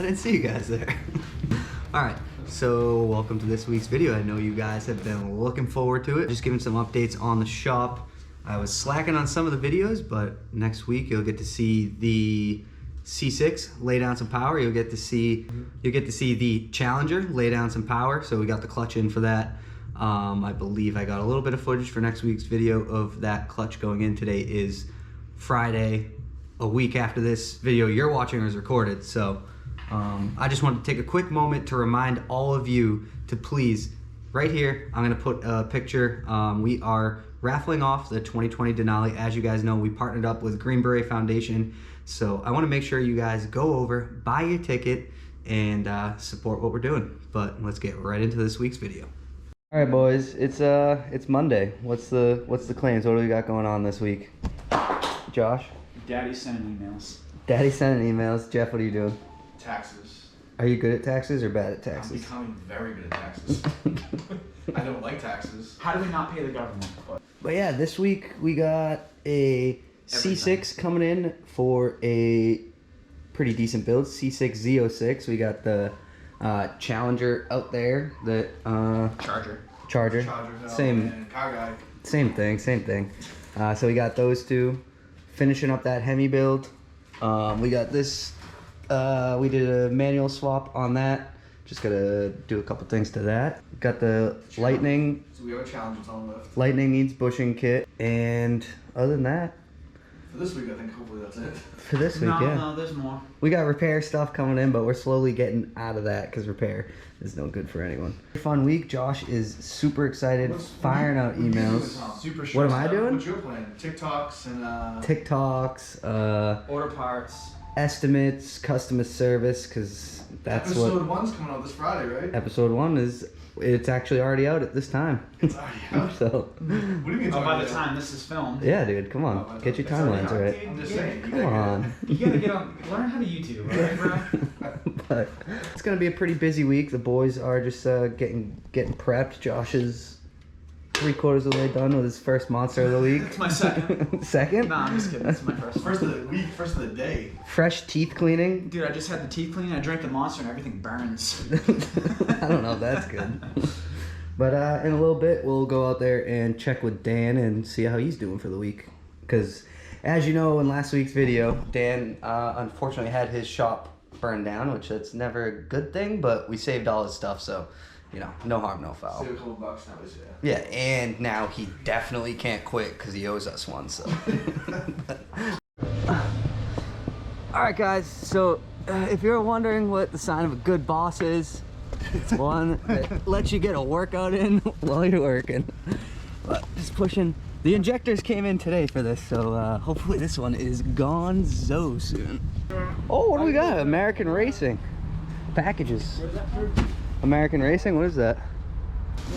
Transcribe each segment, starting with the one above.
didn't see you guys there. Alright, so welcome to this week's video. I know you guys have been looking forward to it. Just giving some updates on the shop. I was slacking on some of the videos, but next week you'll get to see the C6 lay down some power. You'll get to see the Challenger lay down some power. So we got the clutch in for that. I believe I got a little bit of footage for next week's video of that clutch going in. Today is Friday, a week after this video you're watching is recorded. So I just wanted to take a quick moment to remind all of you to please, right here, I'm gonna put a picture. We are raffling off the 2020 Denali. As you guys know, we partnered up with Green Beret Foundation. So I wanna make sure you guys go over, buy your ticket, and support what we're doing. But let's get right into this week's video. All right, boys, it's Monday. What's the claims? What do we got going on this week? Josh? Daddy's sending emails. Daddy's sending emails. Jeff, what are you doing? Taxes. Are you good at taxes or bad at taxes? I'm becoming very good at taxes. I don't like taxes. How do we not pay the government? But yeah, this week we got a C6 coming in for a pretty decent build. C6 Z06. We got the Challenger out there. The Charger. Same. Car guy. Same thing. So we got those two. Finishing up that Hemi build. We got this. We did a manual swap on that. Just gotta do a couple things to that. Got the Lightning. So we have a Challenger on the lift. Lightning needs bushing kit, and other than that, for this week I think hopefully that's it. For this week, yeah. No, there's more. We got repair stuff coming in, but we're slowly getting out of that because repair is no good for anyone. Fun week. Josh is super excited, firing out emails. Super what am I doing? What's your plan? TikToks and TikToks. Order parts. Estimates, customer service, because that's episode 1's coming out this Friday, right? Episode 1 is, it's actually already out at this time. It's already out. So. What do you mean? By the time this is filmed. Yeah, dude, come on, get your timelines right. I'm just saying. Come on. You gotta get on. Learn how to YouTube, right, bro? But it's gonna be a pretty busy week. The boys are just getting prepped. Josh is 3/4 of the way done with his first monster of the week. It's my second. Second? Nah, I'm just kidding. It's my first. First of the week, first of the day. Fresh teeth cleaning. Dude, I just had the teeth cleaned. I drank the monster and everything burns. I don't know if that's good. But in a little bit, we'll go out there and check with Dan and see how he's doing for the week. Because, as you know, in last week's video, Dan unfortunately had his shop burned down, which that's never a good thing, but we saved all his stuff, so, you know, no harm, no foul. Save a couple bucks now, yeah, and now he definitely can't quit because he owes us one, so. Alright guys, so if you're wondering what the sign of a good boss is, it's one that lets you get a workout in while you're working. But just pushing. The injectors came in today for this, so hopefully this one is gone so soon. Oh, what do we got? American Racing. Packages. American Racing, what is that?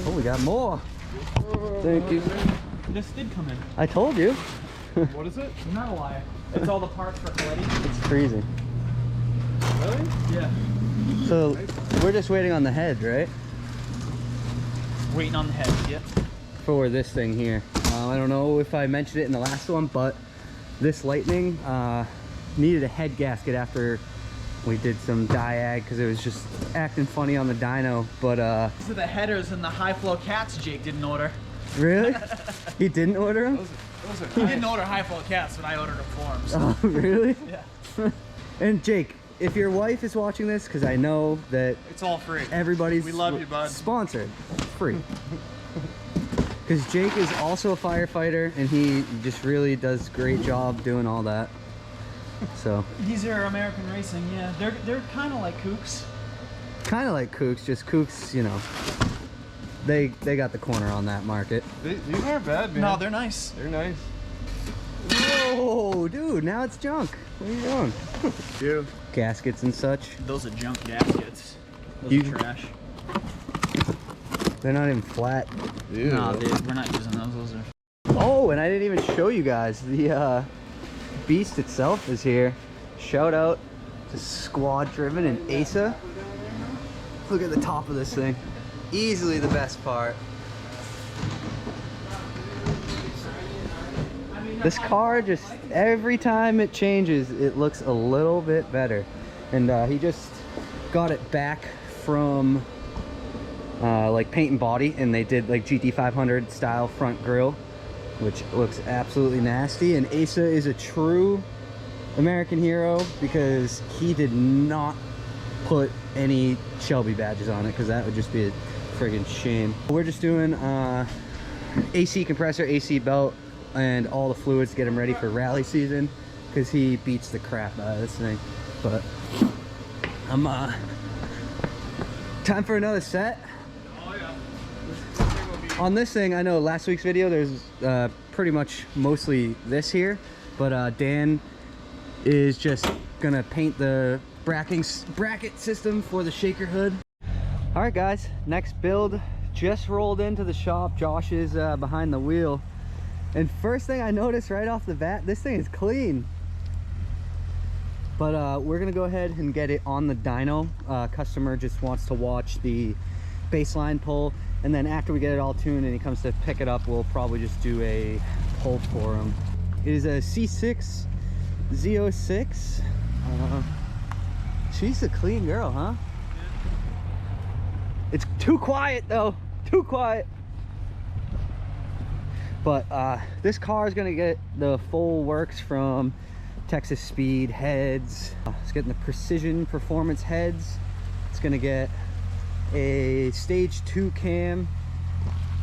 Oh, we got more. Thank you. This did come in. I told you. What is it? I'm not a liar. It's all the parts for Coletti. It's freezing. Really? Yeah. So we're just waiting on the head, right? Waiting on the head, yep. For this thing here. I don't know if I mentioned it in the last one, but this Lightning needed a head gasket after we did some diag because it was just acting funny on the dyno. But These are the headers and the high flow cats Jake didn't order. Really? He didn't order them? He didn't order high flow cats, but I ordered them for him. So. Oh, really? Yeah. And Jake, if your wife is watching this, because I know that it's all free. Everybody's we love you, bud. Sponsored, free. Because Jake is also a firefighter, and he just really does a great job doing all that. So these are American Racing, yeah. They're kind of like Kooks. Kind of like Kooks, just Kooks, you know. They got the corner on that market. These aren't bad, man. No, they're nice. They're nice. Whoa, dude, now it's junk. What are you doing? You. Gaskets and such. Those are junk gaskets. Those are trash. They're not even flat. Ew. No, dude, we're not using those. Those are... Oh, and I didn't even show you guys. The beast itself is here. Shout out to Squad Driven and Asa. Look at the top of this thing. Easily the best part. This car just, every time it changes, it looks a little bit better. And he just got it back from like paint and body, and they did like GT500 style front grille, which looks absolutely nasty. And Asa is a true American hero because he did not put any Shelby badges on it, because that would just be a friggin' shame. We're just doing AC compressor, AC belt, and all the fluids to get him ready for rally season, because he beats the crap out of this thing. But I'm time for another set. Oh yeah. On this thing, I know last week's video there's pretty much mostly this here, but Dan is just gonna paint the bracket system for the shaker hood. All right guys, next build just rolled into the shop. Josh is behind the wheel, and first thing I noticed right off the bat, this thing is clean. But we're gonna go ahead and get it on the dyno. Customer just wants to watch the baseline pull, and then after we get it all tuned and he comes to pick it up, we'll probably just do a pull for him. It is a C6 Z06. She's a clean girl, huh? It's too quiet though, too quiet. But this car is gonna get the full works from Texas Speed heads. It's getting the precision performance heads. It's gonna get a stage 2 cam,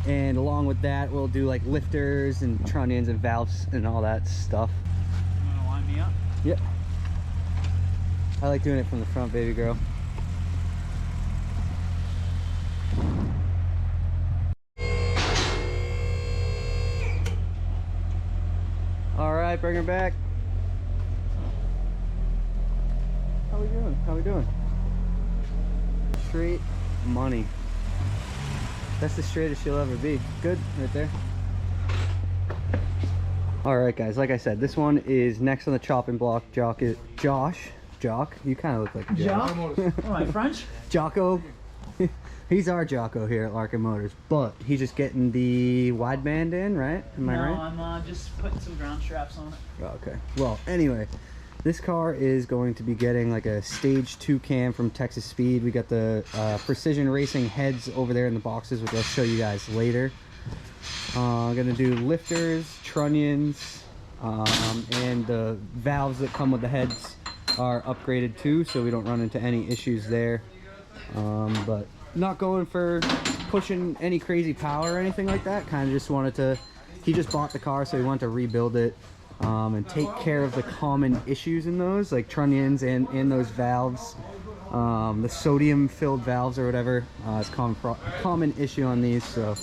and along with that we'll do like lifters and trunnions and valves and all that stuff. You wanna line me up? Yep. I like doing it from the front, baby girl. All right, bring her back. How we doing? How we doing? Straight money. That's the straightest she'll ever be. Good, right there. All right, guys. Like I said, this one is next on the chopping block. Josh. You kind of look like a Jock. What am I, French? Jocko. He's our Jocko here at Larkin Motors, but he's just getting the wideband in, right? Am I right? No, I'm just putting some ground straps on it. Oh, okay. Well, anyway, this car is going to be getting like a stage 2 cam from Texas Speed. We got the precision racing heads over there in the boxes, which I'll show you guys later. I'm gonna do lifters, trunnions, and the valves that come with the heads are upgraded too, so we don't run into any issues there. But not going for pushing any crazy power or anything like that. Kind of just wanted to, he just bought the car, so he wanted to rebuild it and take care of the common issues in those, like trunnions and those valves. The sodium filled valves or whatever is common issue on these, so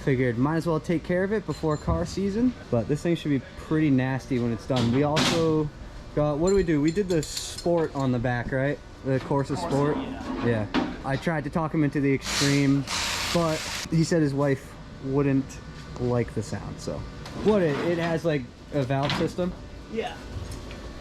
figured might as well take care of it before car season. But this thing should be pretty nasty when it's done. We also got, what do? We did the Sport on the back, right? The Corsa Sport. Yeah. I tried to talk him into the Extreme, but he said his wife wouldn't like the sound. So what, it has like a valve system? Yeah.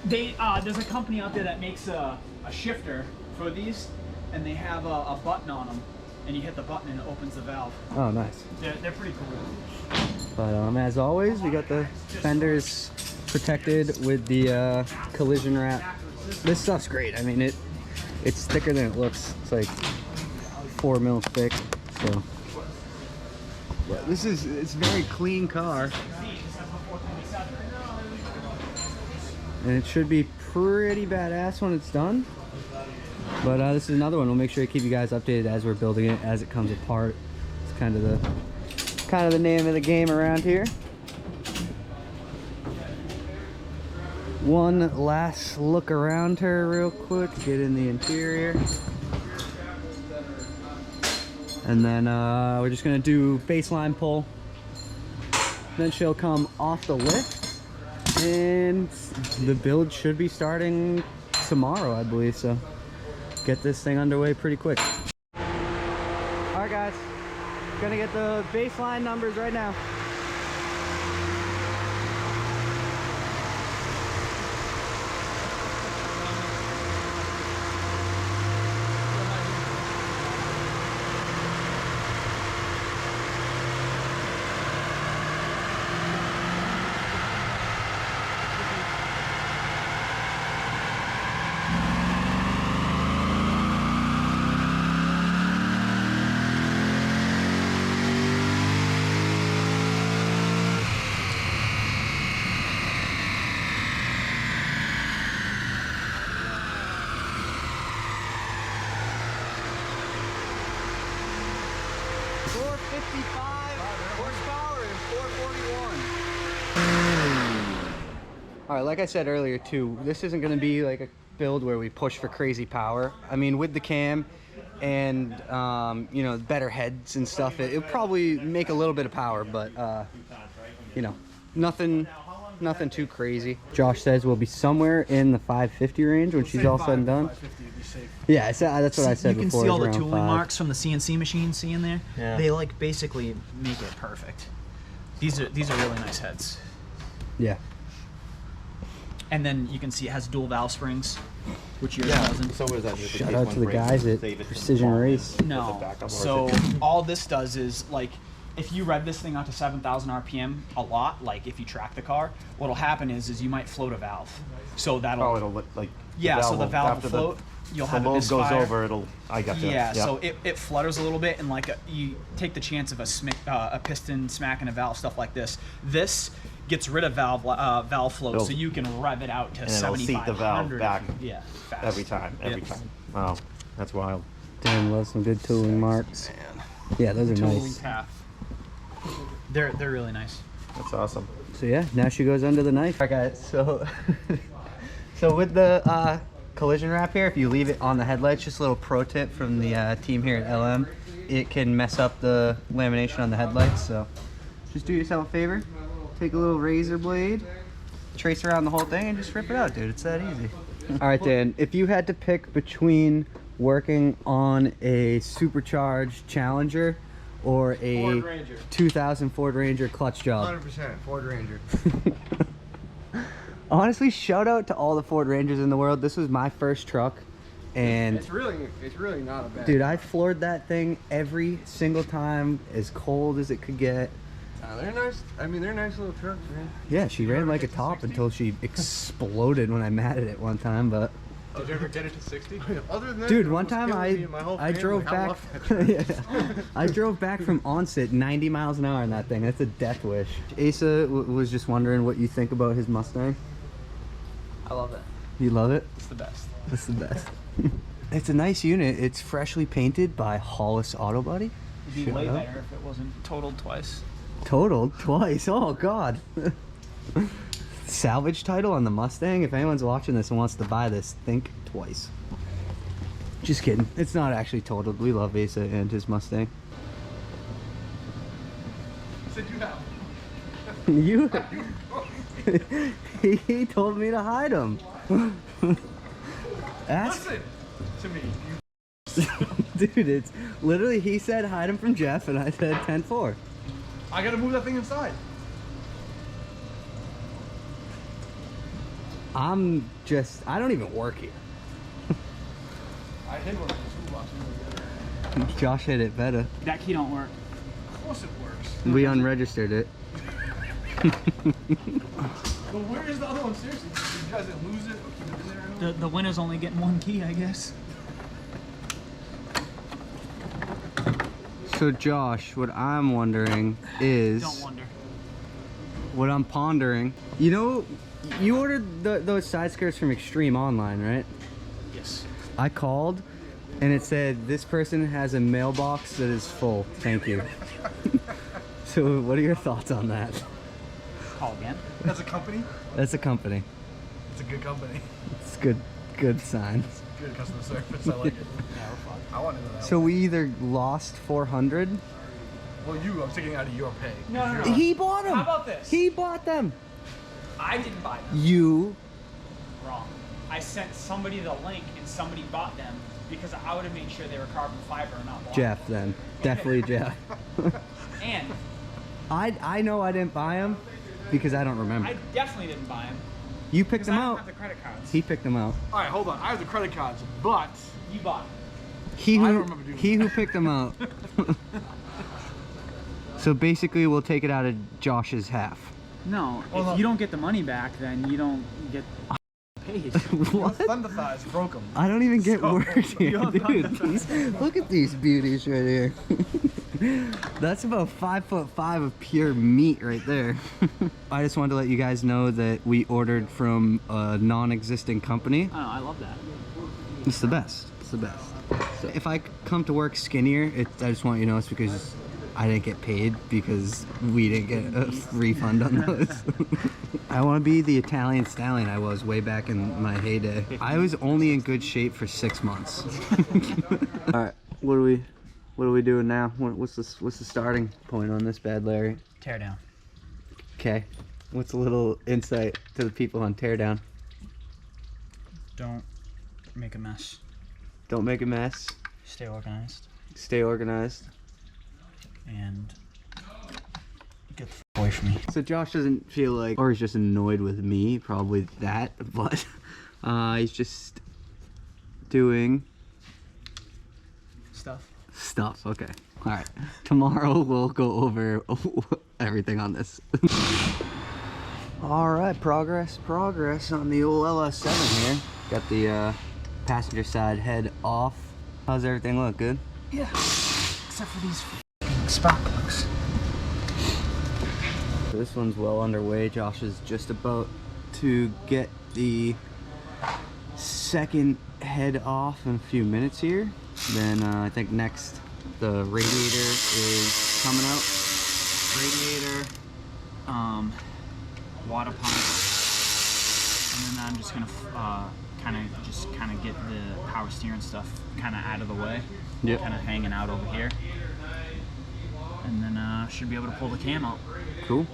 They there's a company out there that makes a shifter for these, and they have a button on them, and you hit the button and it opens the valve. Oh, nice. They're pretty cool. But as always, we got the fenders protected with the collision wrap. This stuff's great. I mean, it's thicker than it looks. It's like 4 mil thick. So but it's a very clean car, and it should be pretty badass when it's done. But this is another one. We'll make sure to keep you guys updated as we're building it, as it comes apart. It's kind of the name of the game around here. One last look around her real quick, get in the interior. And then we're just gonna do baseline pull. Then she'll come off the lift, and the build should be starting tomorrow, I believe. So get this thing underway pretty quick. All right, guys, gonna get the baseline numbers right now. 455 horsepower and 441. All right, like I said earlier too, this isn't going to be like a build where we push for crazy power. I mean, with the cam and you know, better heads and stuff, it'll probably make a little bit of power, but you know, nothing too crazy. Josh says we'll be somewhere in the 550 range when she's all said and done. 550 would be safe. Yeah, that's what I said You can before. see all the around tooling 5. marks from the CNC machine. See in there? Yeah. They like basically make it perfect. These are really nice heads. Yeah. And then you can see it has dual valve springs, which yours doesn't. So what is that? Just in Shout case out one to the breaks, guys at save it to Precision the Race. as a No. backup, or is So it- all this does is, like, if you rev this thing out to 7,000 RPM a lot, like if you track the car, what'll happen is you might float a valve. So that'll Oh, it'll look like. yeah. So the valve will after float. You'll have a load goes misfire. over. It'll. I got you. Yeah, Yep. so it flutters a little bit, and like you take the chance of a piston smacking a valve, stuff like this. This gets rid of valve float, so It'll- you can rev it out to and it'll seat the valve 7,500. back Yeah, fast. every time. Every Yes. time. Wow, that's wild. Dan loves some good tooling marks. Yeah, those are Tooling nice. path. They're really nice. That's awesome. So yeah, now she goes under the knife. Alright guys, so so with the collision wrap here, if you leave it on the headlights, just a little pro tip from the team here at LM, it can mess up the lamination on the headlights. So just do yourself a favor, take a little razor blade, trace around the whole thing, and just rip it out, dude. It's that easy. All right, Dan, if you had to pick between working on a supercharged Challenger or a Ford Ranger. 2000 Ford Ranger clutch job, 100% Ford Ranger. honestly, shout out to all the Ford Rangers in the world. This was my first truck, and It's really not a bad. dude, I floored that thing every single time, as cold as it could get. They're nice. I mean, they're nice little trucks, man. Yeah, she ran like a get to top 60? until she exploded when I matted it one time. But Did you ever get it to 60? Other than that, dude, it one almost time killed I me and my whole drove family. I back. love that truck. Yeah. I drove back from onset 90 miles an hour in that thing. That's a death wish. Asa was just wondering what you think about his Mustang. I love it. You love it? It's the best. It's the best. It's a nice unit. It's freshly painted by Hollis Auto Body. It'd be Shut way up. better if it wasn't totaled twice. Totaled twice. Oh god. Salvage title on the Mustang. If anyone's watching this and wants to buy this, think twice. Just kidding. It's not actually totaled. We love Asa and his Mustang. Said you have. You he told me to hide him. Ask, Listen to me. dude, it's literally, he said hide him from Jeff and I said 10-4. I gotta move that thing inside. I don't even work here. I hid one of the toolbox. Josh hit it better. That key don't work. Of course it works. We unregistered it. But where is the other one? Seriously, did you guys lose it or keep it in there? I don't know. The winner's only getting one key, I guess. So Josh, what I'm wondering is, Don't wonder. what I'm pondering, you know, you ordered those side skirts from Extreme online, right? Yes. I called and it said this person has a mailbox that is full. Thank you. So what are your thoughts on that? Call again. That's a company. That's a company. It's a good company. It's good sign. It's good customer service. I like it. I want to know that. So we either lost 400. Well, I'm taking it out of your pay. No. He bought them. How about this? He bought them. I didn't buy them. You. Wrong. I sent somebody the link and somebody bought them because I would have made sure they were carbon fiber and not black. Jeff then. Definitely Jeff. And I know I didn't buy them because I don't remember. I definitely didn't buy them You picked because I them don't out. have the credit cards. He picked them out. All right, hold on. I have the credit cards, but You bought them. He I who, don't remember doing he that. who picked them out. So basically we'll take it out of Josh's half. No, Hold if on. you don't get the money back, then you don't get paid. What? Thunder Thighs broke them. I don't even get So- words here, You're dude. Look at these beauties right here. That's about 5'5" of pure meat right there. I just wanted to let you guys know that we ordered from a non-existent company. Oh, I love that. It's the best. It's the best. So if I come to work skinnier, I just want you to know it's because I didn't get paid because we didn't get a refund on those. I want to be the Italian stallion I was way back in my heyday. I was only in good shape for 6 months. All right, what are we doing now? What's the starting point on this bad Larry? Tear down. Okay. What's a little insight to the people on teardown? Don't make a mess. Don't make a mess. Stay organized. Stay organized. And get the f away from me. So Josh doesn't feel like, or he's just annoyed with me, probably that, but he's just doing stuff. Okay. All right. Tomorrow we'll go over everything on this. All right, progress on the old LS7 here. Got the passenger side head off. How's everything look? Good? Yeah. Except for these spark plugs. So this one's well underway. Josh is just about to get the second head off in a few minutes here. Then I think next the radiator is coming out. Radiator, water pump, and then I'm just gonna kind of get the power steering stuff kind of out of the way. Yeah. Kind of hanging out over here, and then should be able to pull the cam out. Cool.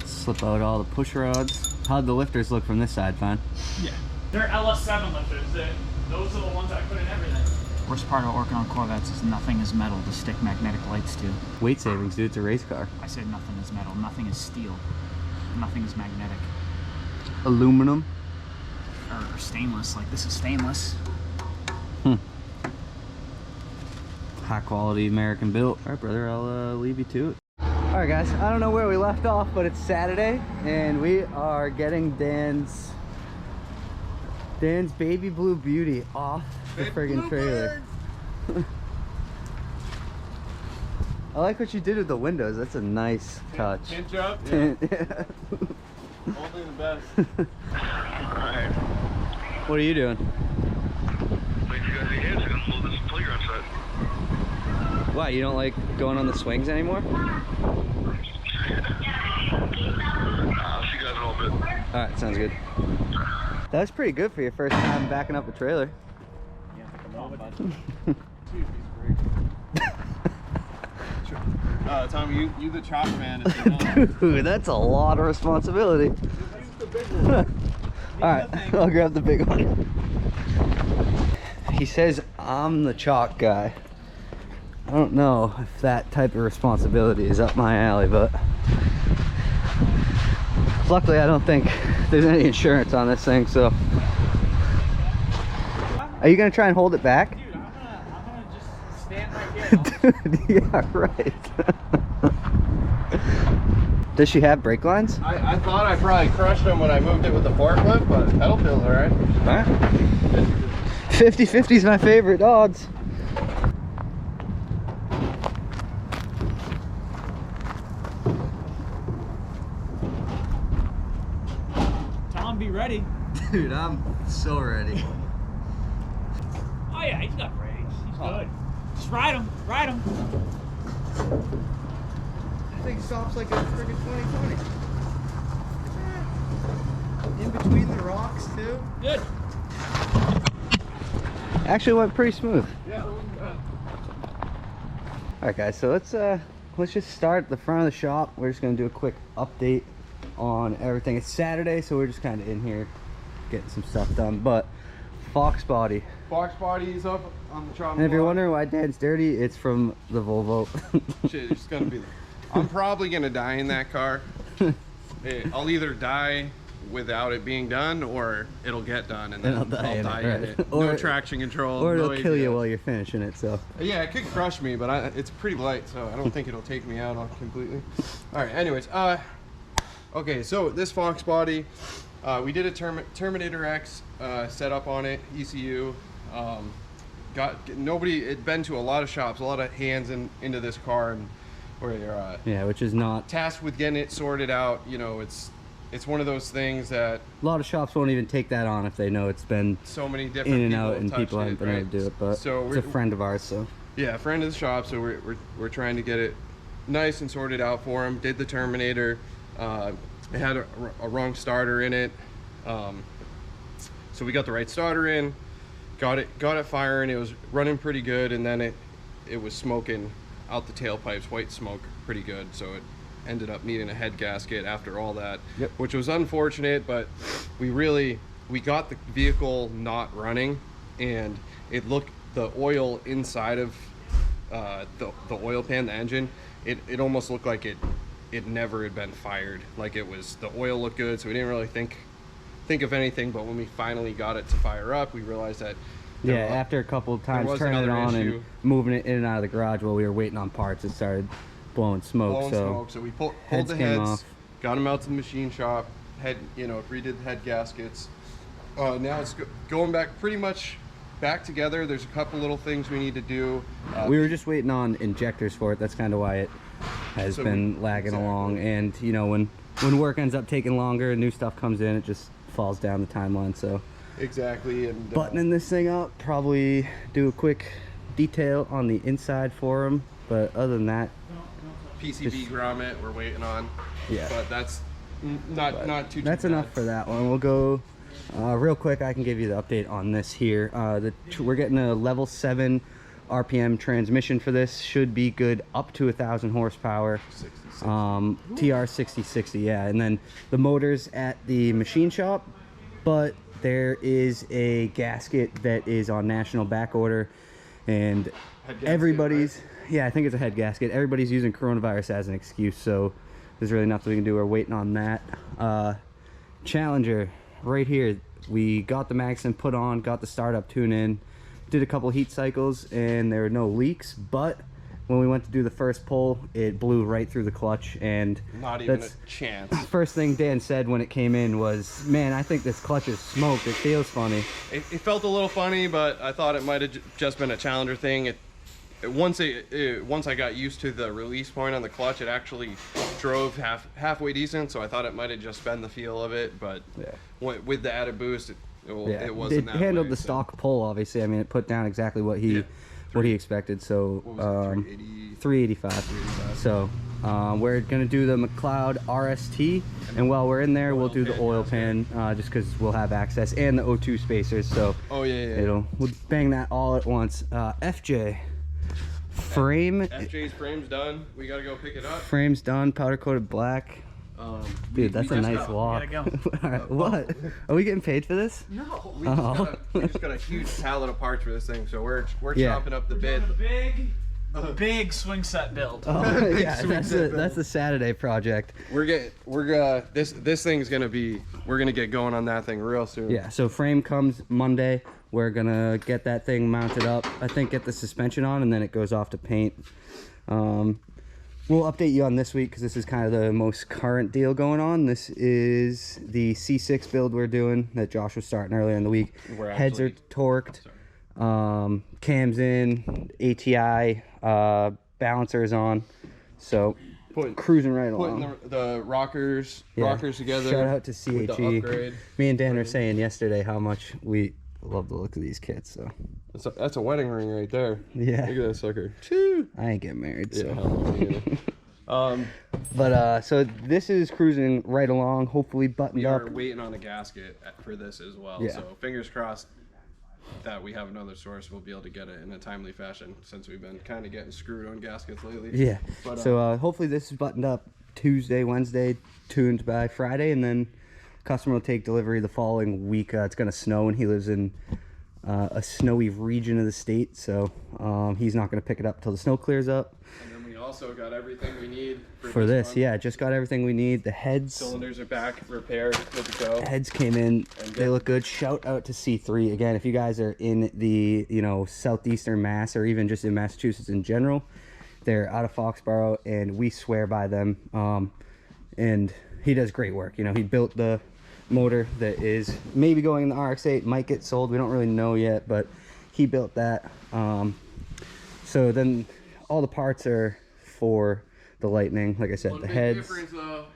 Slip out all the push rods. How'd the lifters look from this side, Fine? Yeah. They're LS7 lifters. Those are the ones I put in everything. Worst part of working on Corvettes is nothing is metal to stick magnetic lights to. Weight savings, dude. It's a race car. I said nothing is metal. Nothing is steel. Nothing is magnetic. Aluminum. Or stainless. Like this is stainless. High quality American built. All right, brother. I'll leave you to it. All right, guys. I don't know where we left off, but it's Saturday, and we are getting Dan's baby blue beauty off the friggin' trailer. I like what you did with the windows. That's a nice touch. Pinch up? Yeah. Yeah. Only the best. Alright. What are you doing? Wait, you guys are gonna hold this playground set. Why, you don't like going on the swings anymore? I'll see you guys in a little bit. Alright, sounds good. That was pretty good for your first time backing up a trailer. Yeah, come on, bud. Tommy, you the chop man. If you know. Dude, that's a lot of responsibility. Use the big one. Alright, I'll grab the big one. He says I'm the chalk guy. I don't know if that type of responsibility is up my alley, but luckily I don't think there's any insurance on this thing, so. Are you gonna try and hold it back? Dude, I'm gonna just stand right here. Dude, yeah, right. Does she have brake lines? I thought I probably crushed them when I moved it with the forklift, but pedal feels alright. Huh? 50-50 is my favorite odds. Tom, be ready. Dude, I'm so ready. Oh yeah, he's got brakes. He's good. Just ride him. Ride him. That thing stops like a friggin' 2020. In between the rocks, too. Good. Actually went pretty smooth. Yeah. Alright guys, so let's just start at the front of the shop. We're just gonna do a quick update on everything. It's Saturday, so we're just kind of in here getting some stuff done. But Fox body. Fox body's up on the chop. And if you're wondering why Dad's dirty, it's from the Volvo. Shit, it's gonna be. I'm probably gonna die in that car. I'll either die without it being done, or it'll get done and then And I'll die in it, right. No Or- traction control. Or it'll no kill you ABS. while you're finishing it, so. Yeah, it could crush me, but it's pretty light, so I don't think it'll take me out completely. All right. Anyways, okay. So this Fox body, we did a Terminator X setup on it, ECU. Nobody had been to a lot of shops, a lot of hands into this car, and where you're Yeah, which is not tasked with getting it sorted out. You know, it's one of those things that a lot of shops won't even take that on if they know it's been so many different in and people out and people haven't been able to do it. But so it's a friend of ours, so yeah, a friend of the shop. So we're trying to get it nice and sorted out for him. Did the Terminator. It had a wrong starter in it. So we got the right starter in, got it firing. It was running pretty good, and then it was smoking out the tailpipes, white smoke, pretty good. So it ended up needing a head gasket after all that, yep. Which was unfortunate. But we got the vehicle not running, and the oil inside of the oil pan, the engine, it almost looked like it never had been fired. Like the oil looked good, so we didn't really think of anything. But when we finally got it to fire up, we realized that after a couple of times turning it on and moving it in and out of the garage while we were waiting on parts, it started blowing smoke. So we pulled the heads off, got them out to the machine shop, redid the head gaskets. Now it's going back pretty much back together. There's a couple little things we need to do. We were just waiting on injectors for it. That's kind of why it has been lagging along. And you know, when work ends up taking longer and new stuff comes in, it just falls down the timeline. So exactly. And buttoning this thing up, probably do a quick detail on the inside for them. But other than that, PCB grommet we're waiting on. Yeah, but that's not too. That's bad. enough for that one. We'll go real quick. I can give you the update on this here. We're getting a level 7 RPM transmission for this. Should be good up to 1,000 horsepower. TR 6060, yeah. And then the motor's at the machine shop, but there is a gasket that is on national back order, and everybody's I think it's a head gasket. Everybody's using coronavirus as an excuse, so there's really nothing we can do. We're waiting on that. Challenger right here, we got the Magnuson put on, got the startup tune in, did a couple heat cycles, and there were no leaks. But when we went to do the first pull, it blew right through the clutch, and not even a chance. First thing Dan said when it came in was, "Man, I think this clutch is smoked. It feels funny." It felt a little funny, but I thought it might have just been a Challenger thing. Once I got used to the release point on the clutch, it actually drove halfway decent. So I thought it might have just been the feel of it, but with the added boost, it wasn't. It handled the stock pull, obviously. I mean, it put down exactly what he expected. So 385. So we're gonna do the McLeod RST, and while we're in there, we'll do the oil pan, just because we'll have access, and the O2 spacers. So we'll bang that all at once. FJ. FJ's frame's done. We gotta go pick it up. Frame's done, powder coated black. Dude, that's a nice walk. We gotta go. All right, what? Are we getting paid for this? No. We just got a huge pallet of parts for this thing, so we're chopping up the bid. The big swing set build. Oh, yeah, that's the Saturday project. This thing's gonna be. We're gonna get going on that thing real soon. Yeah. So frame comes Monday. We're gonna get that thing mounted up. I think get the suspension on, and then it goes off to paint. We'll update you on this week because this is kind of the most current deal going on. This is the C6 build we're doing that Josh was starting earlier in the week. Heads are torqued, cams in, ATI, balancers on. So cruising right along. Putting the rockers together. Shout out to CHE. With the upgrade. Me and Dan were saying yesterday how much we love the look of these kits. So that's a wedding ring right there. Yeah. Look at that sucker. I ain't getting married, so. Yeah, So this is cruising right along, hopefully buttoned up. We are waiting on a gasket for this as well. Yeah. So fingers crossed that we have another source. We'll be able to get it in a timely fashion, since we've been kind of getting screwed on gaskets lately. Yeah. But, so hopefully this is buttoned up Tuesday, Wednesday, tuned by Friday, and then customer will take delivery the following week. It's going to snow, and he lives in a snowy region of the state, so he's not going to pick it up till the snow clears up. And then we also got everything we need for this. Yeah, just got everything we need. The heads, cylinders are back, repaired, good to go. Heads came in, they look good. Shout out to C3 again. If you guys are in the southeastern Mass, or even just in Massachusetts in general, they're out of Foxborough, and we swear by them. And he does great work. He built the motor that is maybe going in the RX-8, might get sold, we don't really know yet, but he built that. So then all the parts are for the Lightning. Like I said, One the big heads. difference, though.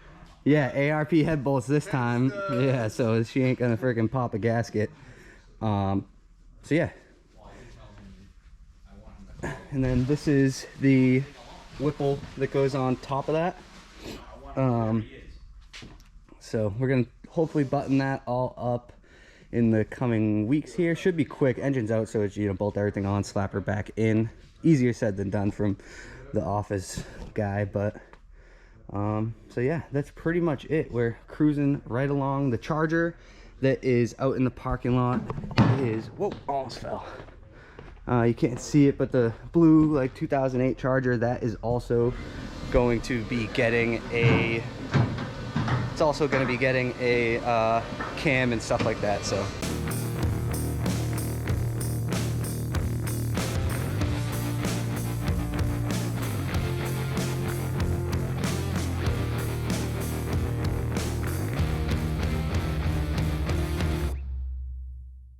Yeah, ARP head bolts this time. Yeah, so she ain't gonna freaking pop a gasket. So yeah. And then this is the Whipple that goes on top of that. So we're gonna hopefully button that all up in the coming weeks here. Should be quick. Engine's out, so it's, you know, bolt everything on, slap her back in. Easier said than done from the office guy, but so yeah, that's pretty much it. We're cruising right along. The Charger that is out in the parking lot is, whoa, almost fell. You can't see it, but the blue like 2008 Charger, that is also going to be getting a, it's also going to be getting a cam and stuff like that. So